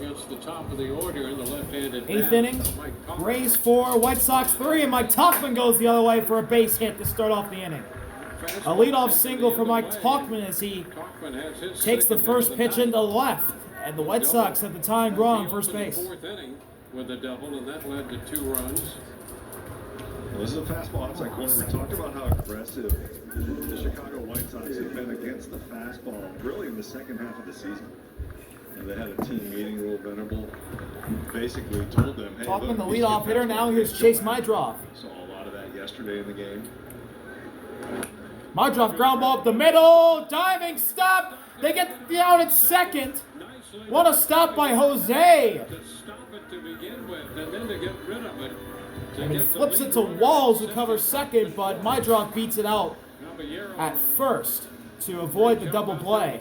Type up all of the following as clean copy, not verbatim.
against the top of the order in the left-handed Eighth bat, inning, Mike Tauchman. Rays 4, White Sox 3, and Mike Tauchman goes the other way for a base hit to start off the inning. A leadoff single for Mike Tauchman as he takes the first pitch into left, and the White Sox have the tying run on first base. Fourth inning with a double, and that led to 2 runs. Well, this is a fastball outside corner. We talked about how aggressive the Chicago White Sox have been against the fastball, really in the second half of the season. And they had a team meeting. Will Venable basically told them, hey, Tauchman, look, the leadoff hitter. Now here's Chase Mydroff. Saw a lot of that yesterday in the game. Mydroff ground ball up the middle. Diving stop. They get the out at second. What a stop by Jose. To stop it to begin with, and then to get rid of it. And he flips it to Walls, who covers second, but Mydroff beats it out at first to avoid the double play.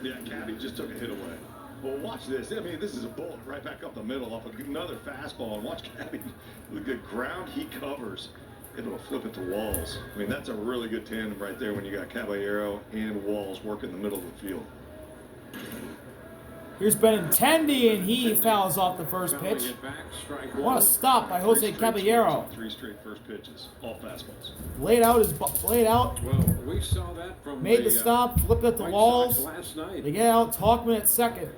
Yeah, Cabby just took a hit away. Well, watch this. I mean, this is a bullet right back up the middle off another fastball. And watch Cabby, the good ground he covers, able to flip it to Walls. I mean, that's a really good tandem right there when you got Caballero and Walls working the middle of the field. Here's Benintendi, and he fouls off the first pitch. What a stop by Jose Caballero. 3 straight first pitches, all fastballs. Laid out. Well, we saw that from Made the stop, flipped it to Walls. last night. They get out, Tauchman at second.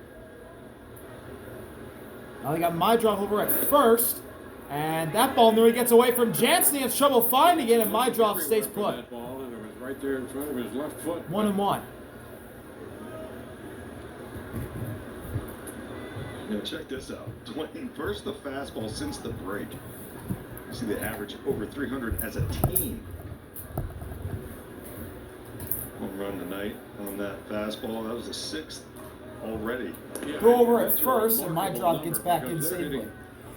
Now they got Mydroff over at first. And that ball nearly gets away from Jansen. He has trouble finding it, and Mydroff stays put. That ball, and it was right there in front of his left foot. 1-1. Now check this out. Dwayne, first the fastball since the break. You see the average over 300 as a team. Home run tonight on that fastball. That was the 6th already. Yeah, Go over at first, and Mydroff gets back in safely.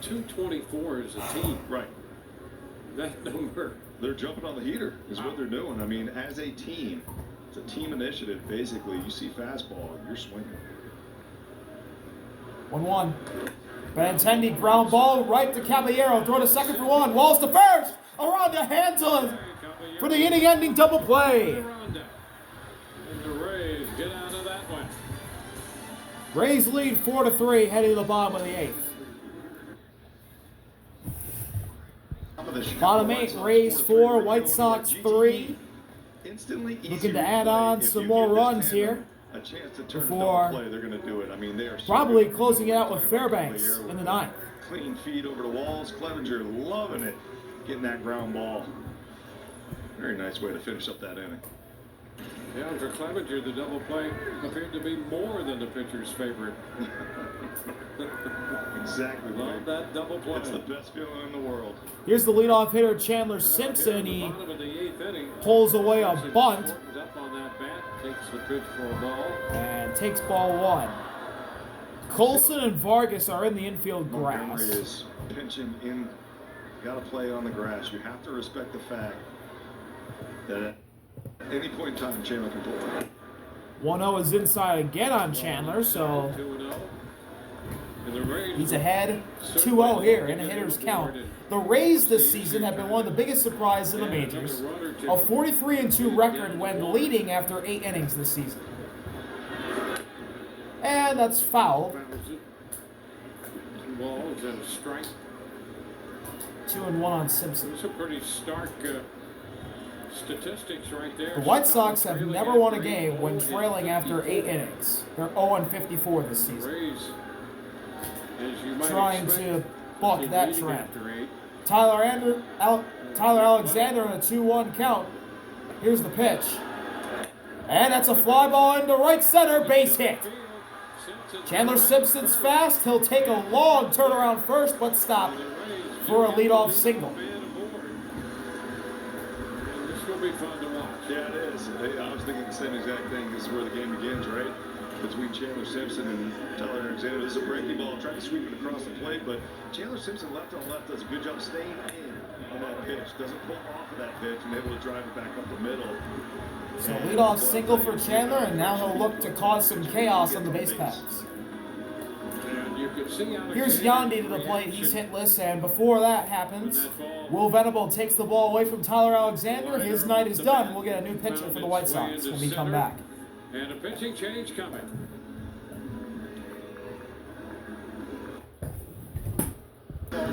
224 as a team. Right. That number. They're jumping on the heater is what they're doing. I mean, as a team, it's a team initiative. Basically, you see fastball, you're swinging. 1-1. Benintendi ground ball right to Caballero. Throw to second for 1. Walls to first. Around the hands for the inning-ending double play. And the Rays get out of that one. Rays lead 4-3, heading to the bottom of the 8th. Bottom 8, Rays 4, White Sox 3. Looking to add on some more runs here. A chance to turn Before play, they're going to do it. I mean, they are probably closing it out with Fairbanks in the 9th. Clean feed over to Walls. Clevenger loving it, getting that ground ball. Very nice way to finish up that inning. Yeah, for Clevenger, the double play appeared to be more than the pitcher's favorite. Exactly. Love that double play. It's the best feeling in the world. Here's the leadoff hitter, Chandler Simpson. He pulls away a bunt Up on that bat, takes the pitch for a ball. and takes ball 1. Colson and Vargas are in the infield Montgomery grass. is pinching in. Got to play on the grass. You have to respect the fact that at any point in time, Chandler can pull. 1-0 is inside again on Chandler, so 2-0. And the Rays he's ahead 2-0 here in a hitter's count. The Rays this season have been one of the biggest surprises in the majors. A 43-2 record when leading after 8 innings this season. And that's foul. Walls and a strike. 2-1 on Simpson. Those are pretty stark statistics right there. The White Sox have never won a game when trailing after 8 innings. They're 0-54 this season. Rays, as you might Trying expect, to buck that leading trend. after 8. Tyler Alexander on a 2-1 count. Here's the pitch. And that's a fly ball into right center, base hit. Chandler Simpson's fast. He'll take a long turnaround first, but stop for a leadoff single. This will be fun to watch. Yeah, it is. I was thinking the same exact thing. This is where the game begins, right? Between Chandler Simpson and Tyler Alexander. This is a breaking ball. Tried to sweep it across the plate, but Chandler Simpson left on left does a good job staying in on that pitch. Doesn't pull off of that pitch and able to drive it back up the middle. So leadoff single for Chandler, and now he'll look to cause some chaos on the base paths. Here's Yandy to the plate. He's hitless, and before that happens, Will Venable takes the ball away from Tyler Alexander. His night is done. We'll get a new pitcher for the White Sox when we come back. And a pitching change coming.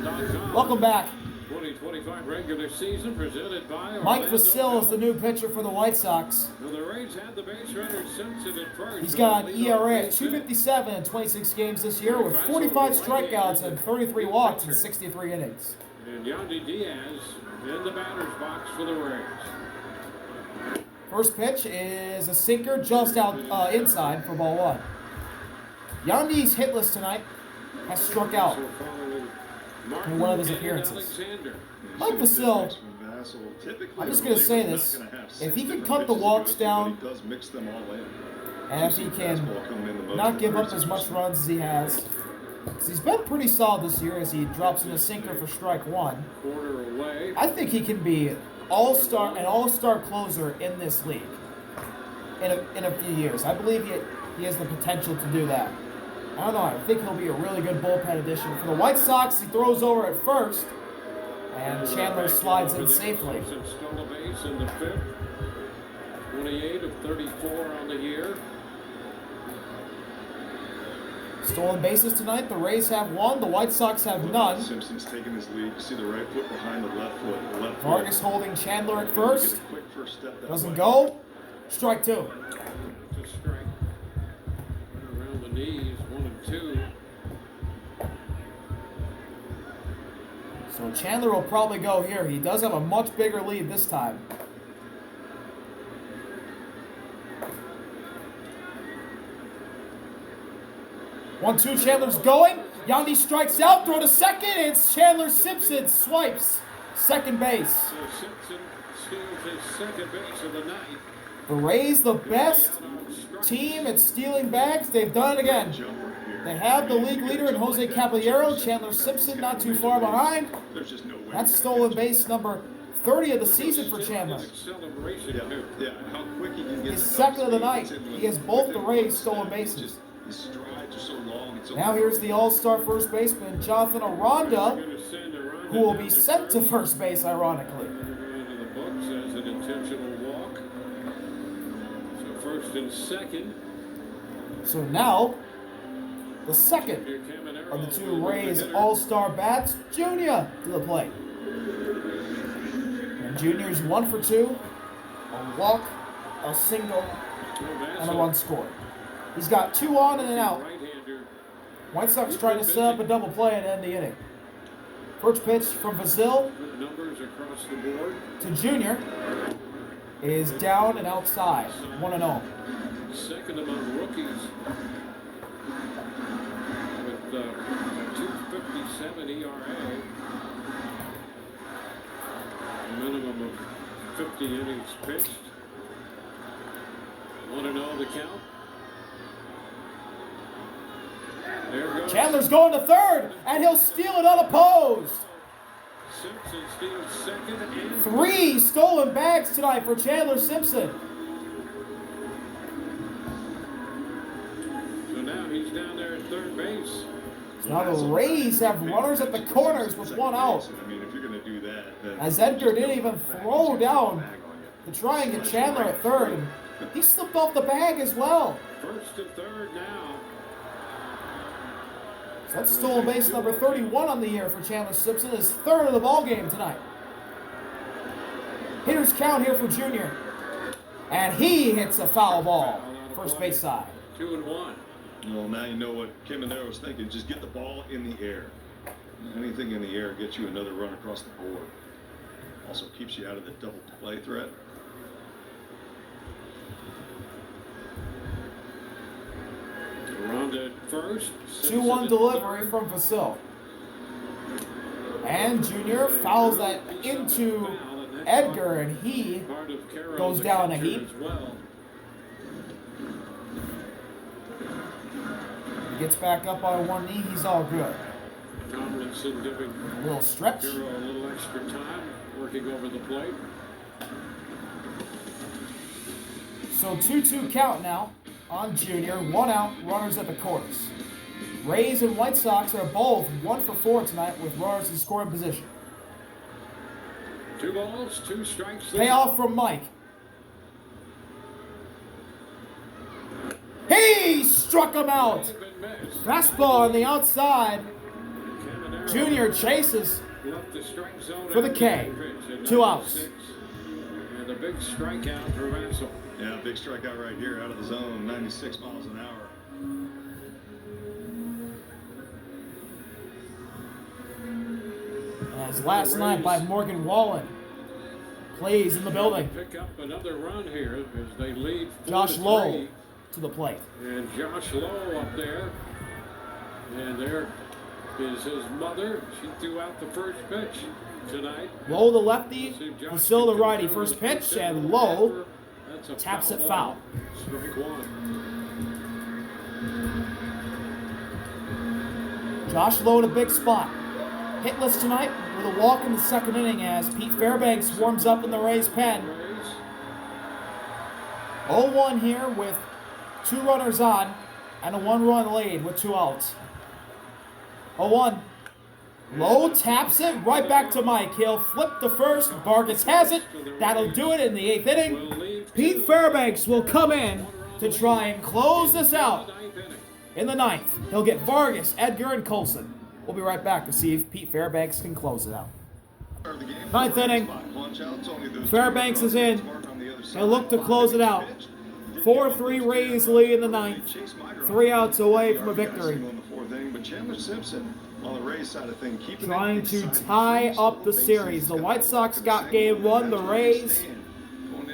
Baseball.com. Welcome back. 2025 regular season presented by Mike Orlando Vasil is the Health. new pitcher for the White Sox. Well, the Rays had the base runner Simpson at first. He's got an Lead off ERA at base hit. 257 in 26 games this year with 45 strikeouts and 33 walks in 63 innings. And Yandy Diaz in the batter's box for the Rays. First pitch is a sinker just out inside for ball one. Yandy's hitless tonight, has struck out So following Martin in one of his and appearances. Alexander. Mike Vasil, I'm just going to say this, if he can cut the walks down, he does mix them all in. and if he can not give up as much runs as he has, 'cause he's been pretty solid this year as he drops in a sinker for strike one, Quarter away. I think he can be an all-star closer in this league in a few years. I believe he has the potential to do that. I don't know. I think he'll be a really good bullpen addition for the White Sox. He throws over at first, and Chandler slides in safely. Simpson stole a base in the fifth. 28 of 34 on the year. Stolen bases tonight. The Rays have one. The White Sox have none. Simpson's taking his lead. You see the right foot behind the left foot. The left Vargas holding Chandler at first. Get a quick first step that Doesn't way. go. Strike two. It's a strike. Around the knees, 1 and 2. So Chandler will probably go here. He does have a much bigger lead this time. One, two, Chandler's going. Yandy strikes out, throw to second. It's Chandler Simpson swipes second base. So Simpson steals his second base of the night. The Rays, the best team at stealing bags. They've done it again. They have the league leader in Jose Caballero. Chandler Simpson not too far behind. There's just no way. That's stolen base number 30 of the season for Chandler. Celebration too. Yeah, how quick he can get His the second of the double speed. night. He has both the Rays stolen bases. Just, his strides are so long. It's so Now here's the all-star first baseman, Jonathan Aranda, who will be sent to first base, ironically. Into the books as an intentional walk. So first and second. So now, the second Here Caminero of the two with the Rays hitter. all-star bats, Junior, to the plate. And Junior's 1 for 2, a walk, a single, and a run scored. He's got 2 on and an out. Right-hander. White Sox trying to set up a double play at the end of the inning. First pitch from Vasil Good numbers across the board. to Junior is down and outside, 1-0. Second among rookies with a 2.57 ERA. A minimum of 50 innings pitched. 1-0 the count. There goes Chandler's going to third, and he'll steal it unopposed. Simpson steals second and 3 stolen bags tonight for Chandler Simpson. so now he's down there at third base. Now the Rays have runners at the corners with 1 out, I mean, if you're going to do that, then as Edgar didn't even throw down to try and get Chandler at third, and he slipped off the bag as well. First and third now. So that's stolen base number 31 on the year for Chandler Simpson, his third of the ball game tonight. Hitters count here for Junior, and he hits a foul ball, first base side. 2-1. Well, now you know what Caminero's thinking. Just get the ball in the air. Anything in the air gets you another run across the board. Also keeps you out of the double play threat. Aranda at first. 2-1 delivery from Vasil. And Junior fouls that into Edgar, and he goes down a heap. Gets back up on one knee, he's all good. Tomlinson giving A little stretch. Hero a little extra time, working over the plate. So 2-2 count now on Junior. 1 out, runners at the corners. Rays and White Sox are both 1 for 4 tonight with runners in scoring position. 2 balls, 2 strikes. Payoff from Mike. He struck him out. Fastball on the outside. Caminero Junior chases left the strike zone for the K. 2 outs. And a big strikeout for Vassell. Yeah, big strikeout right here out of the zone, 96 miles an hour. As last night by Morgan Wallen plays in the building. Pick up another run here as they lead. Josh Lowe to the plate. And Josh Lowe up there. And there is his mother. She threw out the first pitch tonight. Lowe, the lefty, Facil, the righty. First pitch, and Lowe taps it foul. Strike one. Josh Lowe in a big spot. Hitless tonight with a walk in the second inning as Pete Fairbanks warms up in the Rays pen. 0-1 here with 2 runners on and a 1-run lead with 2 outs. 0-1. Lowe taps it right back to Mike. He'll flip to first. Vargas has it. That'll do it in the 8th inning. Pete Fairbanks will come in to try and close this out in the 9th. He'll get Vargas, Edgar, and Colson. We'll be right back to see if Pete Fairbanks can close it out. 9th inning. Fairbanks is in. He'll look to close it out. 4-3 Rays lead in the 9th. 3 outs away from a victory. But Chandler Simpson on the Rays side of things, Trying to tie up the series. The White Sox got game 1. The Rays,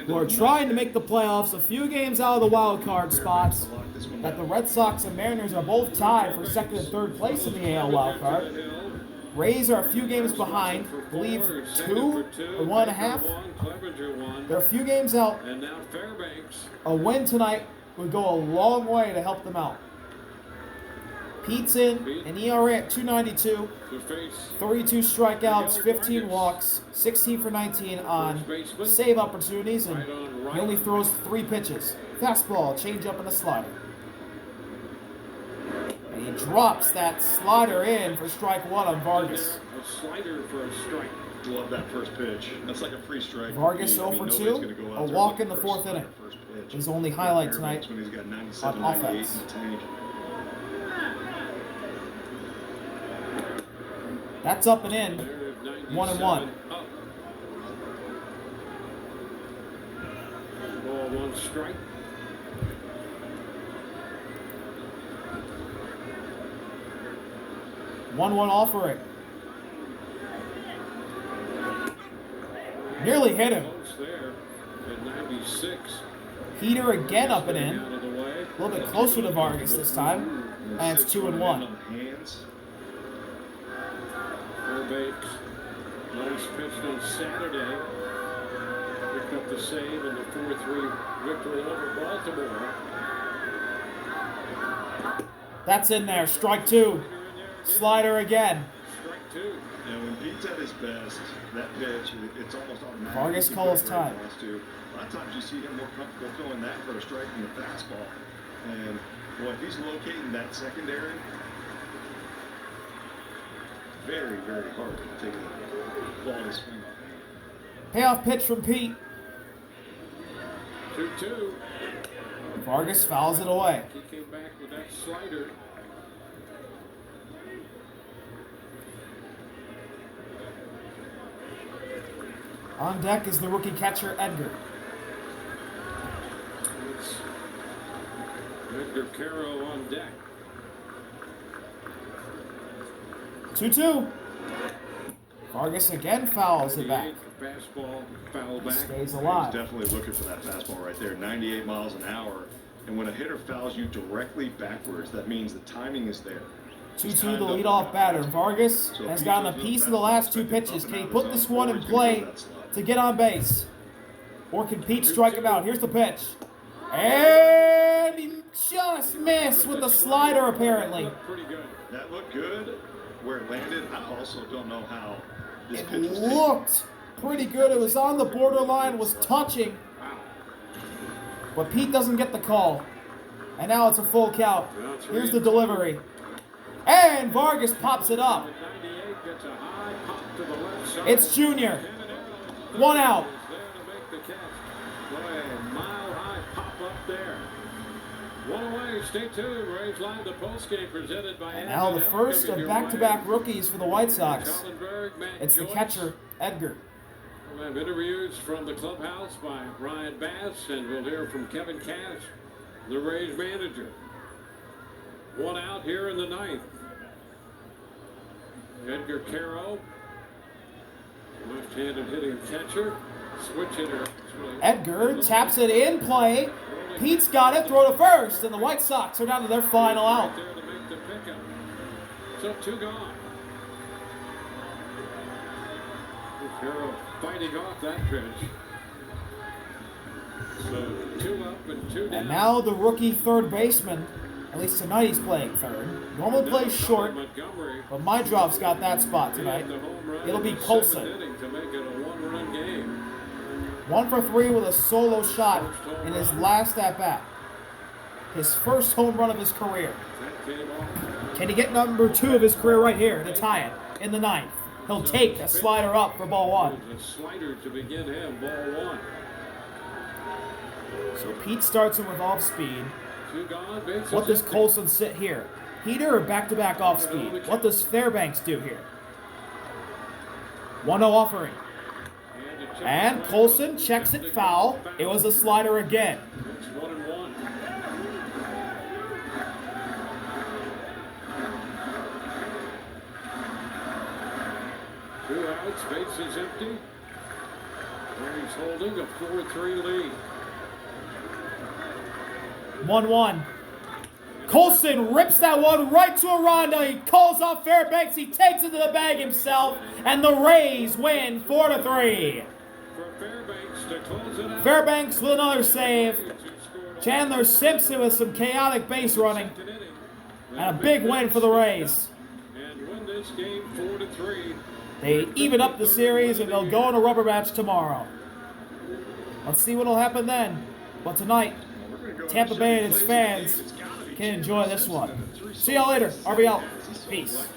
who are trying to make the playoffs, a few games out of the wild card spots, that the Red Sox and Mariners are both tied for 2nd and 3rd place in the AL wild card. Rays are a few games behind, I believe 2 or 1.5. They're a few games out. And now Fairbanks. A win tonight would go a long way to help them out. Pete's in, an ERA at 2.92, 32 strikeouts, 15 walks, 16 for 19 on save opportunities, and he only throws 3 pitches. Fastball, changeup, and a slider. And he drops that slider in for strike 1 on Vargas. A slider for a strike. Love that first pitch. That's like a free strike. Vargas 0 for 2, a walk in the 4th inning. His only highlight tonight on offense. That's up and in. 1-1. Ball 1 strike. One offering. Nearly hit him. There at 96. Heater again up and in. Out of the way. A little bit closer to Vargas this time. And it's 2-1. Fairbanks, nice pitch on Saturday. Picked up the save in the 4-3 victory over Baltimore. That's in there. Strike 2. Slider again. Strike 2. And when Pete's at his best, that pitch, it's almost automatic. Vargas calls time. A lot of times you see him more comfortable throwing that for a strike than the fastball. And boy, if he's locating that secondary, very, very hard to take a quality swing off him. Payoff pitch from Pete. 2-2. Vargas fouls it away. He came back with that slider. On deck is the rookie catcher, Edgar. It's Edgar Caro on deck. 2-2. Vargas again fouls it back. Fastball, foul back. Stays alive. He's definitely looking for that fastball right there, 98 miles an hour. And when a hitter fouls you directly backwards, that means the timing is there. 2-2 the leadoff batter. Vargas has gotten a piece of the last 2 pitches. Can he put this one in play to get on base? Or can Pete strike him out? Here's the pitch. And he just missed with the slider, apparently. Pretty good. That looked good. Where it landed, I also don't know how this It pitch was taken. looked pretty good. It was on the borderline, was touching. But Pete doesn't get the call. And now it's a full count. Here's the delivery. And Vargas pops it up. It's Junior. 1 out. One away. Stay tuned. Rays Live, the postgame presented by. And now the first of back-to-back rookies for the White Sox. Matt It's the Joyce. Catcher, Edgar. We'll have interviews from the clubhouse by Ryan Bass, and we'll hear from Kevin Cash, the Rays manager. One out here in the ninth. Edgar Caro, left-handed hitting catcher, switch hitter. Edgar taps it in play. Pete's got it, throw to first, and the White Sox are down to their final out. Right there to make the pickup. So 2 gone. Caro fighting off that pitch. So 2 up and 2 down. And now the rookie third baseman, at least tonight he's playing third. Normally plays short, but my drop's got that spot tonight. It'll be Colson. To make it a 1-run game. 1 for 3 with a solo shot in his last at-bat. His first home run of his career. Can he get number 2 of his career right here to tie it in the ninth? He'll take a slider up for ball 1. A slider to begin him, ball 1. So Pete starts him with off speed. 2 gone, bases What does empty. Colson sit here? Heater or back-to-back off speed? What does Fairbanks do here? 1-0 offering. And Colson checks it foul. It was a slider again. It's 1-1. Two outs, bases empty. He's holding a 4-3 lead. 1-1. Colson rips that one right to Aranda. He calls off Fairbanks. He takes it to the bag himself. And the Rays win 4-3. For Fairbanks to close it out. Fairbanks with another save. Chandler Simpson with some chaotic base running. And a big win for the Rays. And win this game 4-3. They even up the series and they'll go in a rubber match tomorrow. Let's see what'll happen then. But tonight, Tampa Bay and its fans can enjoy this one. See y'all later. RBL. Peace.